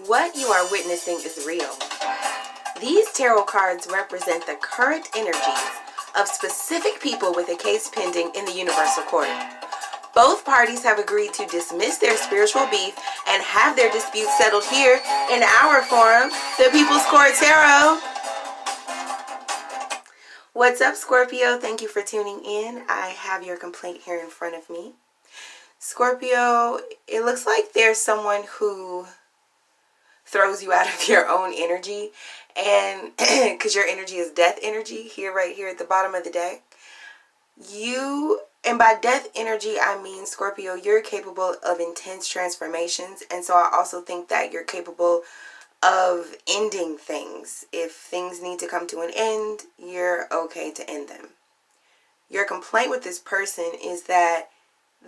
What you are witnessing is real. These tarot cards represent the current energies of specific people with a case pending in the Universal Court. Both parties have agreed to dismiss their spiritual beef and have their disputes settled here in our forum, the People's Court Tarot. What's up, Scorpio? Thank you for tuning in. I have your complaint here in front of me. Scorpio, it looks like there's someone who throws you out of your own energy, and because your energy is death energy here, right here at the bottom of the deck. And by death energy, I mean, Scorpio, you're capable of intense transformations, and so I also think that you're capable of ending things. If things need to come to an end, you're okay to end them. Your complaint with this person is that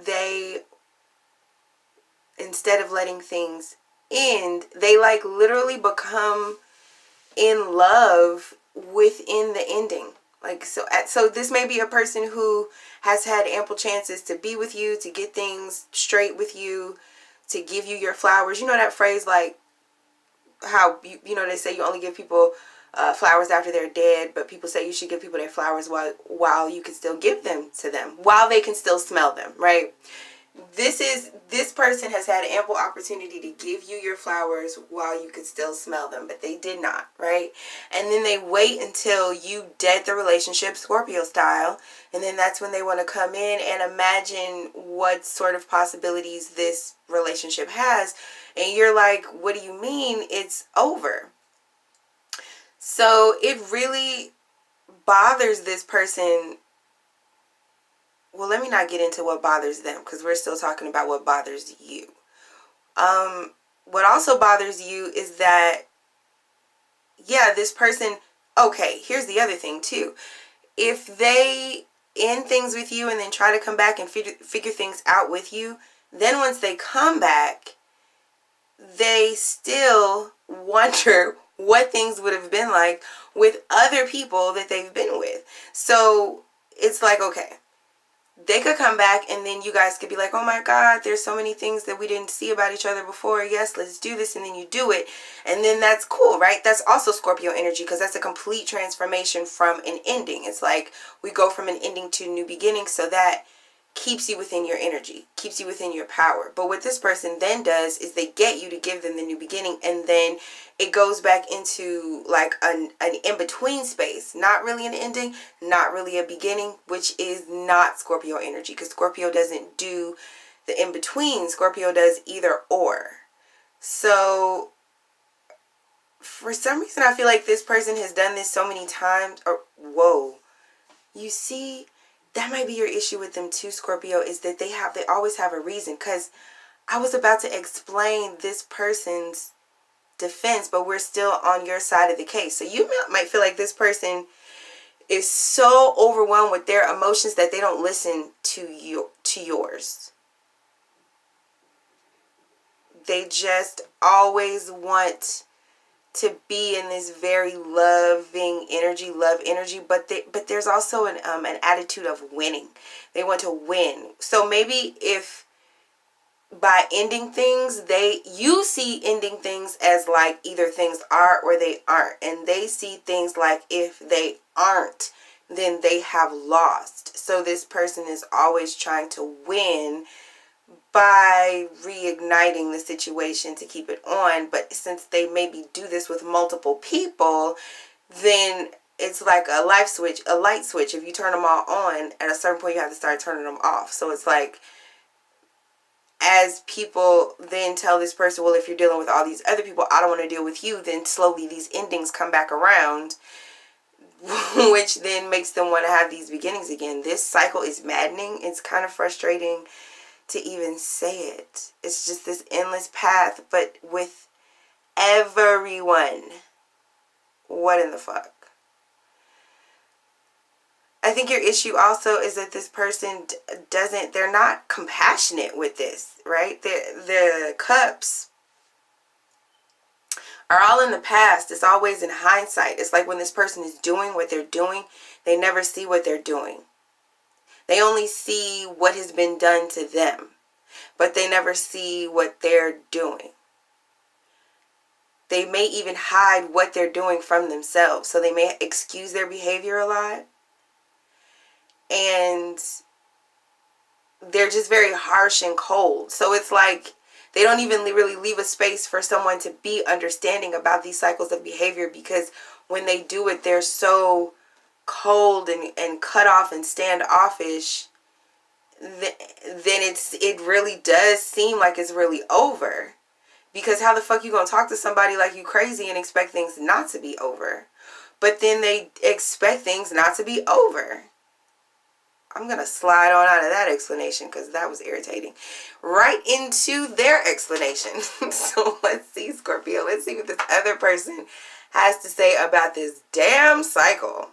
they, instead of letting things end, they like literally become in love within the ending. Like, so this may be a person who has had ample chances to be with you, to get things straight with you, to give you your flowers. You know that phrase, like how you know they say you only give people flowers after they're dead, but people say you should give people their flowers while you can still give them to them, while they can still smell them, right? This person has had ample opportunity to give you your flowers while you could still smell them, but they did not, right? And then they wait until you dead the relationship, Scorpio style, and then that's when they want to come in and imagine what sort of possibilities this relationship has. And you're like, what do you mean it's over? So it really bothers this person. Well, let me not get into what bothers them, because we're still talking about what bothers you. What also bothers you is that, yeah, this person, okay, here's the other thing too. If they end things with you and then try to come back and figure things out with you, then once they come back, they still wonder what things would have been like with other people that they've been with. So it's like, okay, they could come back and then you guys could be like, oh my God, there's so many things that we didn't see about each other before. Yes, let's do this. And then you do it. And then that's cool, right? That's also Scorpio energy, because that's a complete transformation from an ending. It's like we go from an ending to new beginning. So that keeps you within your energy, keeps you within your power. But what this person then does is they get you to give them the new beginning, and then it goes back into like an in-between space. Not really an ending, not really a beginning, which is not Scorpio energy, because Scorpio doesn't do the in-between. Scorpio does either or. So for some reason, I feel like this person has done this so many times. Or, whoa, you see, that might be your issue with them too, Scorpio, is that they always have a reason. Because I was about to explain this person's defense, but we're still on your side of the case. So you might feel like this person is so overwhelmed with their emotions that they don't listen to yours. They just always want to be in this very loving energy, love energy, but there's also an attitude of winning. They want to win. So maybe if by ending things, you see ending things as like either things are or they aren't, and they see things like if they aren't, then they have lost. So this person is always trying to win by reigniting the situation to keep it on. But since they maybe do this with multiple people, then it's like a light switch. If you turn them all on, at a certain point you have to start turning them off. So it's like, as people then tell this person, well, if you're dealing with all these other people, I don't want to deal with you, then slowly these endings come back around, which then makes them want to have these beginnings again. This cycle is maddening. It's kind of frustrating to even say it. It's just this endless path, but with everyone. What in the fuck? I think your issue also is that this person they're not compassionate with this, right? The cups are all in the past. It's always in hindsight. It's like when this person is doing what they're doing, they never see what they're doing. They only see what has been done to them, but they never see what they're doing. They may even hide what they're doing from themselves. So they may excuse their behavior a lot. And they're just very harsh and cold. So it's like they don't even really leave a space for someone to be understanding about these cycles of behavior, because when they do it, they're so cold and cut off and standoffish. Then it really does seem like it's really over. Because how the fuck you gonna talk to somebody like you crazy and expect things not to be over? But then they expect things not to be over. I'm going to slide on out of that explanation because that was irritating. Right into their explanation. So let's see, Scorpio. Let's see what this other person has to say about this damn cycle.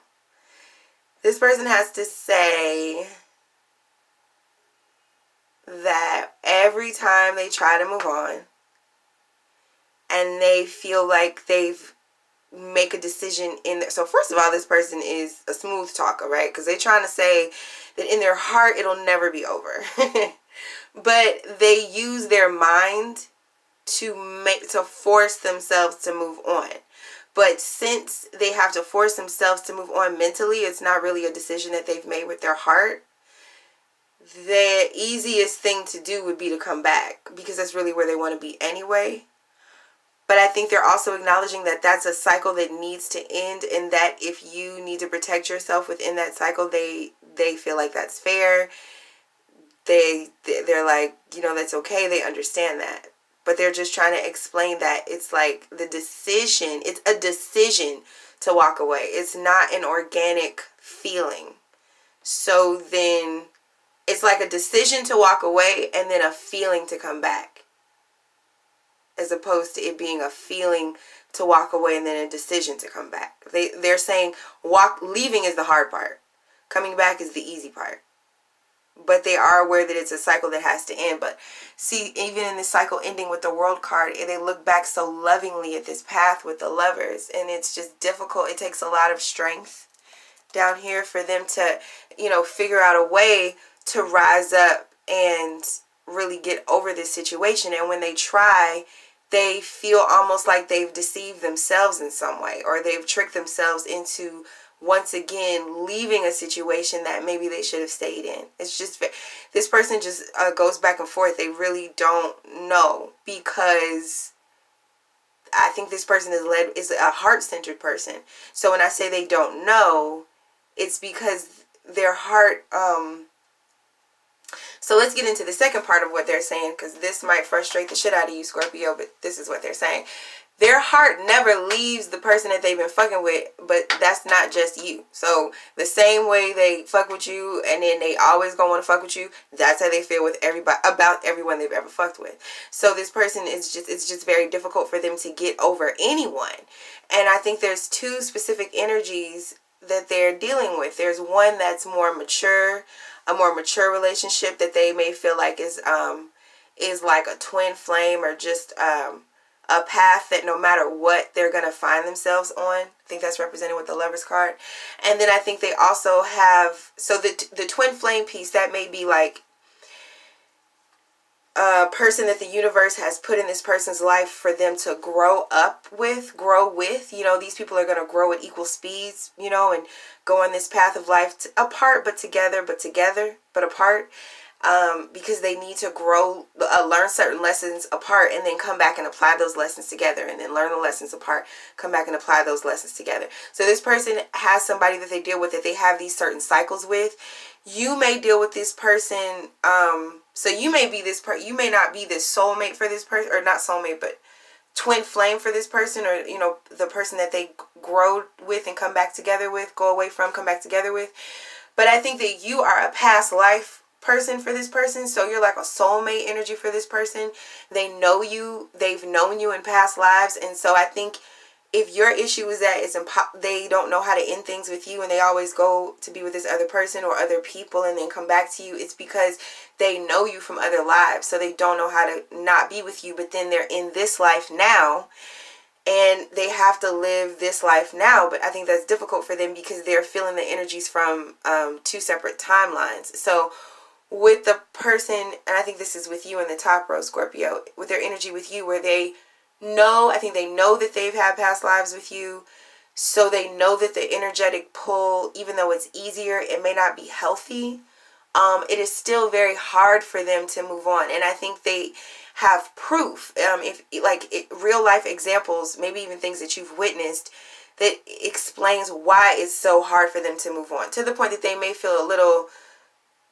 This person has to say that every time they try to move on and they feel like they've make a decision in there. So first of all, this person is a smooth talker, right? Because they're trying to say that in their heart it'll never be over. But they use their mind to force themselves to move on. But since they have to force themselves to move on mentally, it's not really a decision that they've made with their heart. The easiest thing to do would be to come back, because that's really where they want to be anyway. But I think they're also acknowledging that that's a cycle that needs to end, and that if you need to protect yourself within that cycle, they feel like that's fair. They're like, you know, that's okay. They understand that. But they're just trying to explain that it's like the decision, it's a decision to walk away. It's not an organic feeling. So then it's like a decision to walk away and then a feeling to come back, as opposed to it being a feeling to walk away and then a decision to come back. They're saying leaving is the hard part. Coming back is the easy part. But they are aware that it's a cycle that has to end. But see, even in this cycle ending with the World card, they look back so lovingly at this path with the Lovers. And it's just difficult. It takes a lot of strength down here for them to, you know, figure out a way to rise up and really get over this situation. And when they try, they feel almost like they've deceived themselves in some way, or they've tricked themselves into once again leaving a situation that maybe they should have stayed in. It's just, this person just goes back and forth. They really don't know, because I think this person is a heart-centered person. So when I say they don't know, it's because their heart, so let's get into the second part of what they're saying, because this might frustrate the shit out of you, Scorpio, but this is what they're saying. Their heart never leaves the person that they've been fucking with, but that's not just you. So the same way they fuck with you and then they always gonna want to fuck with you, that's how they feel with everybody, about everyone they've ever fucked with. So this person is it's just very difficult for them to get over anyone. And I think there's two specific energies that they're dealing with. There's one that's more mature, a more mature relationship that they may feel like is like a twin flame, or just a path that no matter what, they're going to find themselves on. I think that's represented with the Lovers card. And then I think they also have, so the twin flame piece, that may be like a person that the universe has put in this person's life for them to grow with. You know, these people are going to grow at equal speeds, you know, and go on this path of life apart, but together, but apart. Because they need to grow, learn certain lessons apart, and then come back and apply those lessons together, and then learn the lessons apart, come back and apply those lessons together. So this person has somebody that they deal with, that they have these certain cycles with. You may deal with this person, so you may be you may not be this soulmate for this person, or not soulmate, but twin flame for this person, or, you know, the person that they grow with and come back together with, go away from, come back together with. But I think that you are a past life person for this person, so you're like a soulmate energy for this person. They know you, they've known you in past lives, and so I think if your issue is that they don't know how to end things with you, and they always go to be with this other person or other people and then come back to you, it's because they know you from other lives, so they don't know how to not be with you. But then they're in this life now, and they have to live this life now. But I think that's difficult for them because they're feeling the energies from two separate timelines. So with the person, and I think this is with you in the top row, Scorpio, with their energy with you, where they I think they know that they've had past lives with you. So they know that the energetic pull, even though it's easier, it may not be healthy. It is still very hard for them to move on. And I think they have proof, real life examples, maybe even things that you've witnessed, that explains why it's so hard for them to move on, to the point that they may feel a little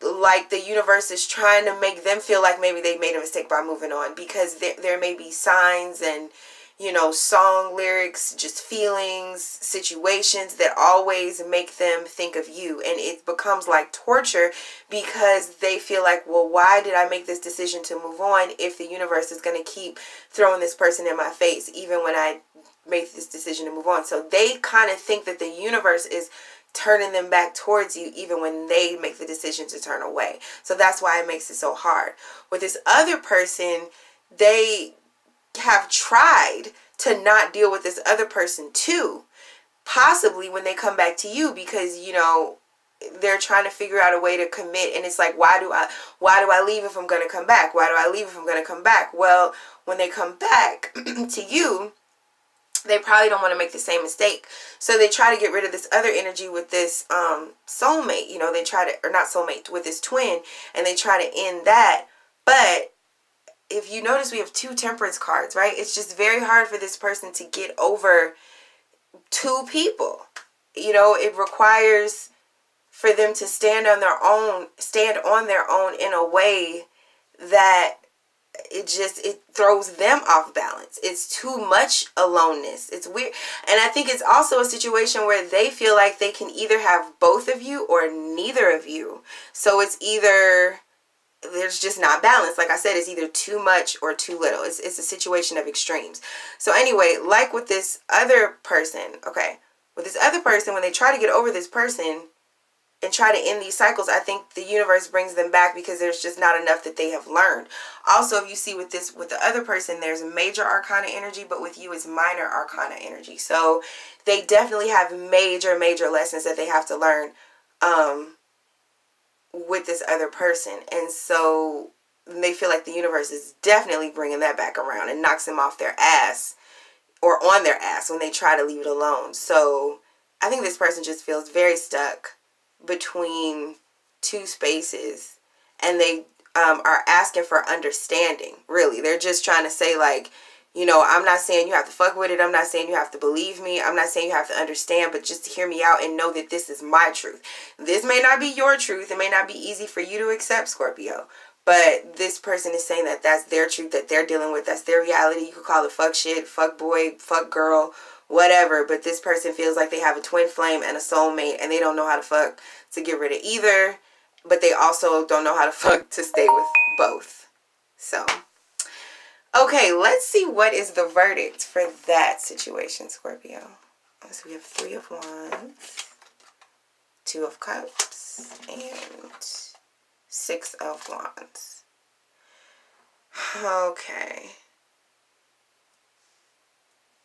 like the universe is trying to make them feel like maybe they made a mistake by moving on, because there may be signs and, you know, song lyrics, just feelings, situations that always make them think of you. And it becomes like torture, because they feel like, well, why did I make this decision to move on if the universe is going to keep throwing this person in my face even when I made this decision to move on? So they kind of think that the universe is turning them back towards you even when they make the decision to turn away. So that's why it makes it so hard. With this other person, they have tried to not deal with this other person too, possibly when they come back to you, because, you know, they're trying to figure out a way to commit. And it's like, why do I leave if I'm going to come back? Why do I leave if I'm going to come back? Well, when they come back to you, they probably don't want to make the same mistake. So they try to get rid of this other energy with this soulmate. You know, they try to, or not soulmate, with this twin, and they try to end that. But if you notice, we have 2 temperance cards, right? It's just very hard for this person to get over 2 people. You know, it requires for them to stand on their own in a way that it throws them off balance. It's too much aloneness. It's weird. And I think it's also a situation where they feel like they can either have both of you or neither of you. So it's either, there's just not balance. Like I said, it's either too much or too little. It's a situation of extremes. So anyway, like with this other person, okay, with this other person, when they try to get over this person and try to end these cycles, I think the universe brings them back because there's just not enough that they have learned. Also, if you see with the other person, there's major arcana energy, but with you it's minor arcana energy. So they definitely have major lessons that they have to learn with this other person. And so they feel like the universe is definitely bringing that back around and knocks them off their ass, or on their ass, when they try to leave it alone. So I think this person just feels very stuck between 2 spaces, and they are asking for understanding. Really, they're just trying to say, like, you know, I'm not saying you have to fuck with it, I'm not saying you have to believe me, I'm not saying you have to understand, but just hear me out and know that this is my truth. This may not be your truth, it may not be easy for you to accept, Scorpio, but this person is saying that that's their truth, that they're dealing with, that's their reality. You could call it fuck shit, fuck boy, fuck girl, whatever, but this person feels like they have a twin flame and a soulmate, and they don't know how to fuck to get rid of either, but they also don't know how to fuck to stay with both. So, okay, let's see what is the verdict for that situation, Scorpio. So we have 3 of Wands, 2 of Cups, and 6 of Wands. Okay.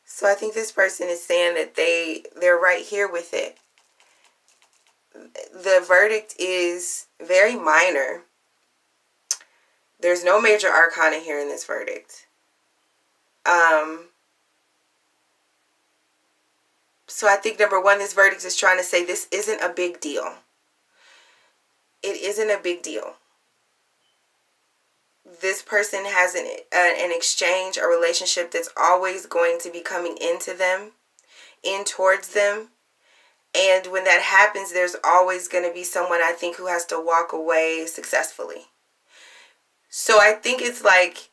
So I think this person is saying that they're right here with it. The verdict is very minor. There's no major arcana here in this verdict. So I think, number one, this verdict is trying to say this isn't a big deal. It isn't a big deal. This person has an exchange, a relationship that's always going to be coming into them, in towards them. And when that happens, there's always going to be someone, I think, who has to walk away successfully. So I think it's like,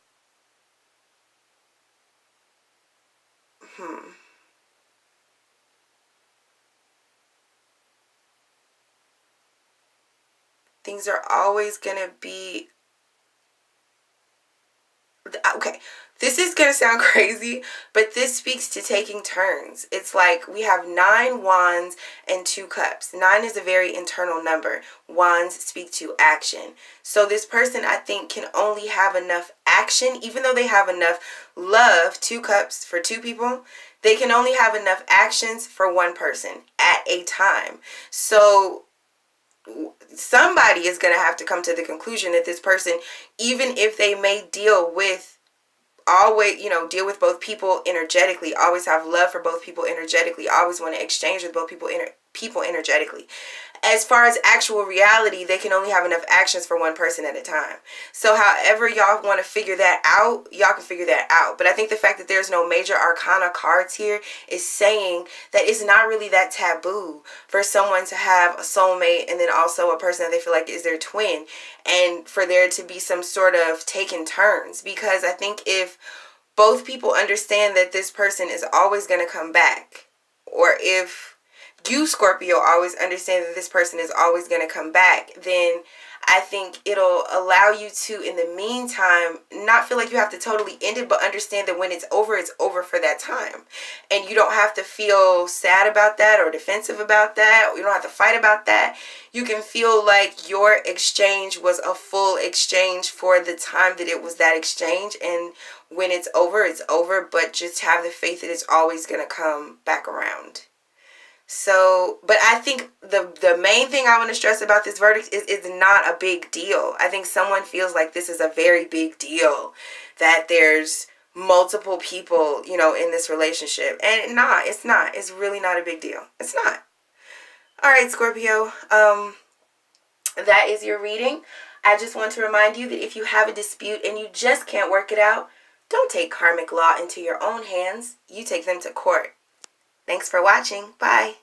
things are always going to be, okay, this is going to sound crazy, but this speaks to taking turns. It's like we have 9 wands and 2 cups. 9 is a very internal number. Wands speak to action. So this person, I think, can only have enough action, even though they have enough love, 2 cups for 2 people, they can only have enough actions for 1 person at a time. So somebody is going to have to come to the conclusion that this person, even if they may deal with always, deal with both people energetically, always have love for both people energetically, always want to exchange with both people energetically. As far as actual reality, they can only have enough actions for one person at a time. So however y'all want to figure that out, y'all can figure that out. But I think the fact that there's no major arcana cards here is saying that it's not really that taboo for someone to have a soulmate and then also a person that they feel like is their twin, and for there to be some sort of taking turns. Because I think if both people understand that this person is always going to come back, or if you, Scorpio, always understand that this person is always going to come back, then I think it'll allow you to, in the meantime, not feel like you have to totally end it, but understand that when it's over for that time. And you don't have to feel sad about that or defensive about that. You don't have to fight about that. You can feel like your exchange was a full exchange for the time that it was that exchange. And when it's over, but just have the faith that it's always going to come back around. So, but I think the main thing I want to stress about this verdict is it's not a big deal. I think someone feels like this is a very big deal, that there's multiple people, in this relationship. And it's not. It's really not a big deal. It's not. All right, Scorpio. That is your reading. I just want to remind you that if you have a dispute and you just can't work it out, don't take karmic law into your own hands. You take them to court. Thanks for watching. Bye.